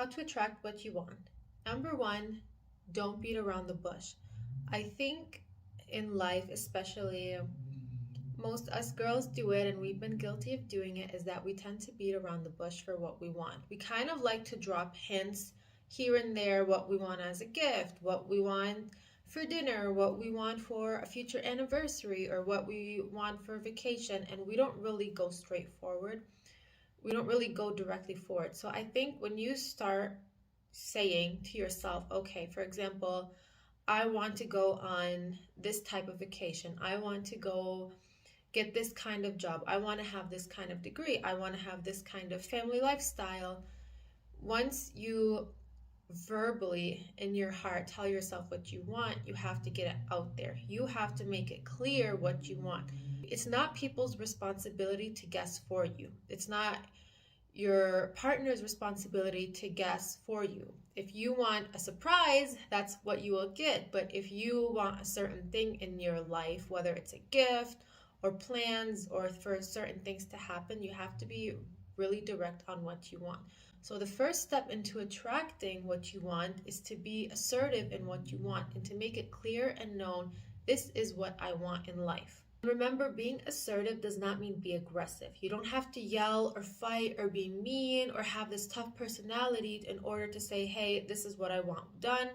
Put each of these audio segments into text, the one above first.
How to attract what you want. Number one, don't beat around the bush. I think in life, especially, most us girls do it, and we've been guilty of doing it, is that we tend to beat around the bush for what we want. We kind of like to drop hints here and there, what we want as a gift, what we want for dinner, what we want for a future anniversary, or what we want for vacation, and we don't really go straight forward. We don't really go directly forward. So I think when you start saying to yourself, okay, for example, I want to go on this type of vacation. I want to go get this kind of job. I want to have this kind of degree. I want to have this kind of family lifestyle. Once you verbally in your heart tell yourself what you want, you have to get it out there. You have to make it clear what you want. It's not people's responsibility to guess for you. It's not your partner's responsibility to guess for you. If you want a surprise, that's what you will get. But if you want a certain thing in your life, whether it's a gift or plans or for certain things to happen, you have to be really direct on what you want. So the first step into attracting what you want is to be assertive in what you want and to make it clear and known, this is what I want in life. Remember, being assertive does not mean be aggressive. You don't have to yell or fight or be mean or have this tough personality in order to say, hey, this is what I want done.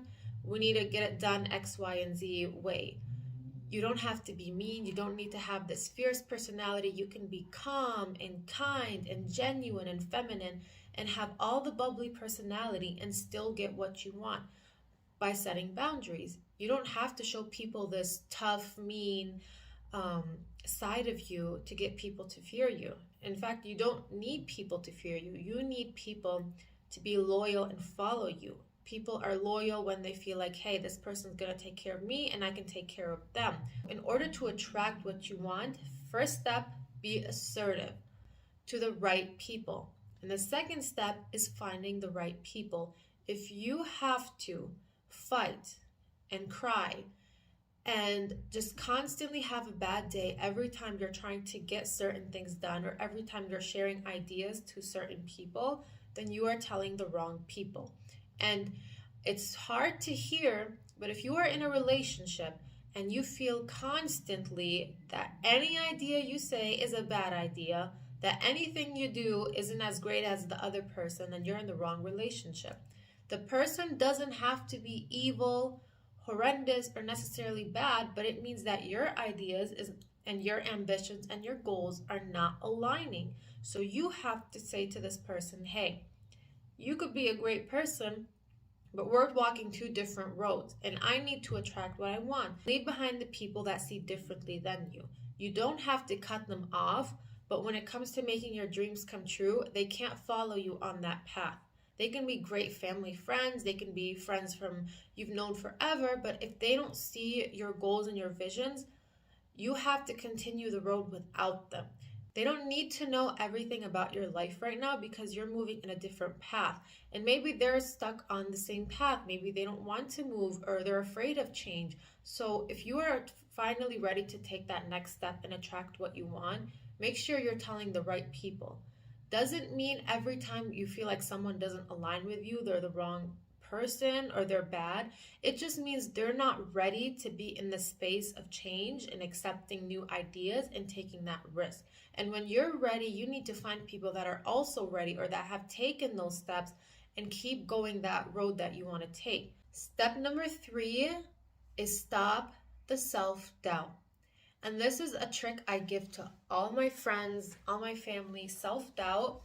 We need to get it done X, Y, and Z way. You don't have to be mean. You don't need to have this fierce personality. You can be calm and kind and genuine and feminine and have all the bubbly personality and still get what you want by setting boundaries. You don't have to show people this tough, mean side of you to get people to fear you. In fact, you don't need people to fear you. You need people to be loyal and follow you. People are loyal when they feel like, hey, this person's going to take care of me and I can take care of them. In order to attract what you want, first step, be assertive to the right people. And the second step is finding the right people. If you have to fight and cry and just constantly have a bad day every time you're trying to get certain things done or every time you're sharing ideas to certain people, then you are telling the wrong people. And it's hard to hear, but if you are in a relationship and you feel constantly that any idea you say is a bad idea, that anything you do isn't as great as the other person, then you're in the wrong relationship. The person doesn't have to be evil, horrendous, or necessarily bad, but it means that your ideas and your ambitions and your goals are not aligning. So you have to say to this person, hey, you could be a great person, but we're walking two different roads, and I need to attract what I want. Leave behind the people that see differently than you. You don't have to cut them off, but when it comes to making your dreams come true, they can't follow you on that path. They can be great family friends, they can be friends from you've known forever, but if they don't see your goals and your visions, you have to continue the road without them. They don't need to know everything about your life right now because you're moving in a different path. And maybe they're stuck on the same path. Maybe they don't want to move or they're afraid of change. So if you are finally ready to take that next step and attract what you want, make sure you're telling the right people. Doesn't mean every time you feel like someone doesn't align with you, they're the wrong person or they're bad. It just means they're not ready to be in the space of change and accepting new ideas and taking that risk. And when you're ready, you need to find people that are also ready or that have taken those steps and keep going that road that you want to take. Step number 3 is stop the self-doubt. And this is a trick I give to all my friends, all my family. Self-doubt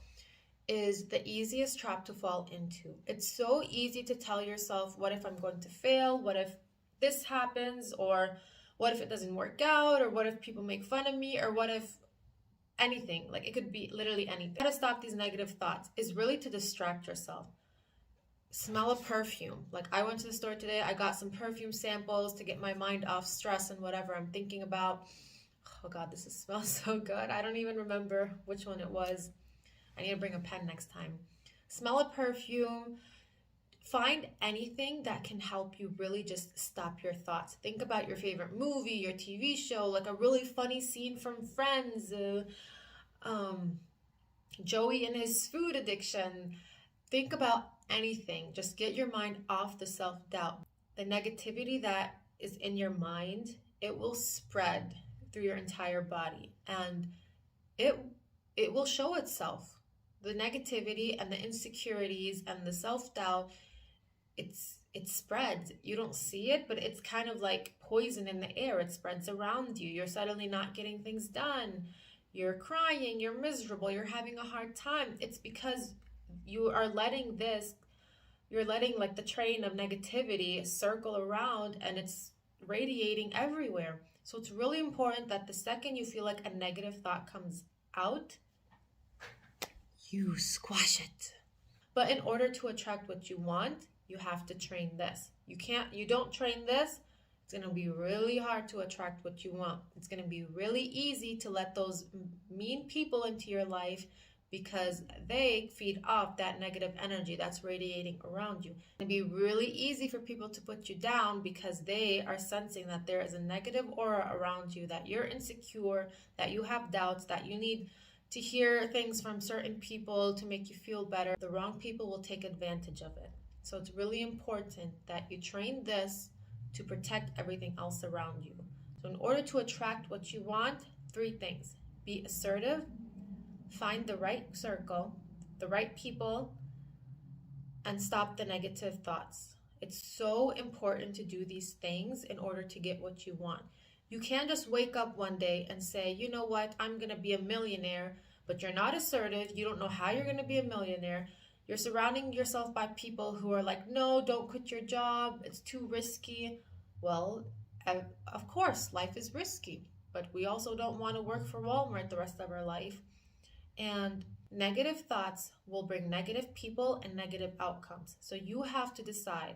is the easiest trap to fall into. It's so easy to tell yourself, what if I'm going to fail? What if this happens? Or what if it doesn't work out? Or what if people make fun of me? Or what if anything? Like, it could be literally anything. How to stop these negative thoughts is really to distract yourself. Smell a perfume. Like, I went to the store today, I got some perfume samples to get my mind off stress and whatever I'm thinking about. Oh God, this smells so good. I don't even remember which one it was. I need to bring a pen next time. Smell a perfume. Find anything that can help you really just stop your thoughts. Think about your favorite movie, your TV show, like a really funny scene from Friends, Joey and his food addiction. Think about anything. Just get your mind off the self-doubt. The negativity that is in your mind, it will spread through your entire body, and it it will show itself. The negativity and the insecurities and the self-doubt, it spreads. You don't see it, but it's kind of like poison in the air. It spreads around you. You're suddenly not getting things done. You're crying, you're miserable, you're having a hard time. It's because you are letting this, you're letting like the train of negativity circle around, and it's radiating everywhere. So it's really important that the second you feel like a negative thought comes out, you squash it. But in order to attract what you want, you have to train this. You don't train this, it's going to be really hard to attract what you want. It's going to be really easy to let those mean people into your life because they feed off that negative energy that's radiating around you. It's going to be really easy for people to put you down because they are sensing that there is a negative aura around you, that you're insecure, that you have doubts, that you need to hear things from certain people to make you feel better. The wrong people will take advantage of it. So it's really important that you train this to protect everything else around you. So in order to attract what you want, 3 things. Be assertive, find the right circle, the right people, and stop the negative thoughts. It's so important to do these things in order to get what you want. You can't just wake up one day and say, you know what, I'm going to be a millionaire, but you're not assertive. You don't know how you're going to be a millionaire. You're surrounding yourself by people who are like, no, don't quit your job. It's too risky. Well, of course, life is risky, but we also don't want to work for Walmart the rest of our life. And negative thoughts will bring negative people and negative outcomes. So you have to decide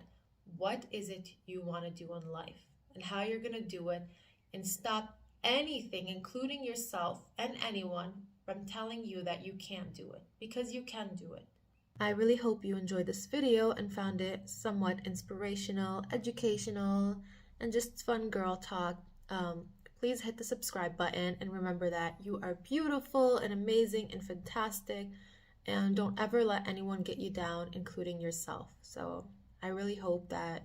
what is it you want to do in life and how you're going to do it, and stop anything, including yourself and anyone, from telling you that you can't do it, because you can do it. I really hope you enjoyed this video and found it somewhat inspirational, educational, and just fun girl talk. Please hit the subscribe button and remember that you are beautiful and amazing and fantastic, and don't ever let anyone get you down, including yourself. So I really hope that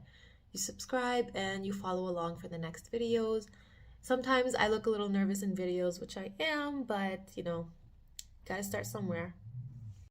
you subscribe and you follow along for the next videos. Sometimes I look a little nervous in videos, which I am, but you know, gotta start somewhere.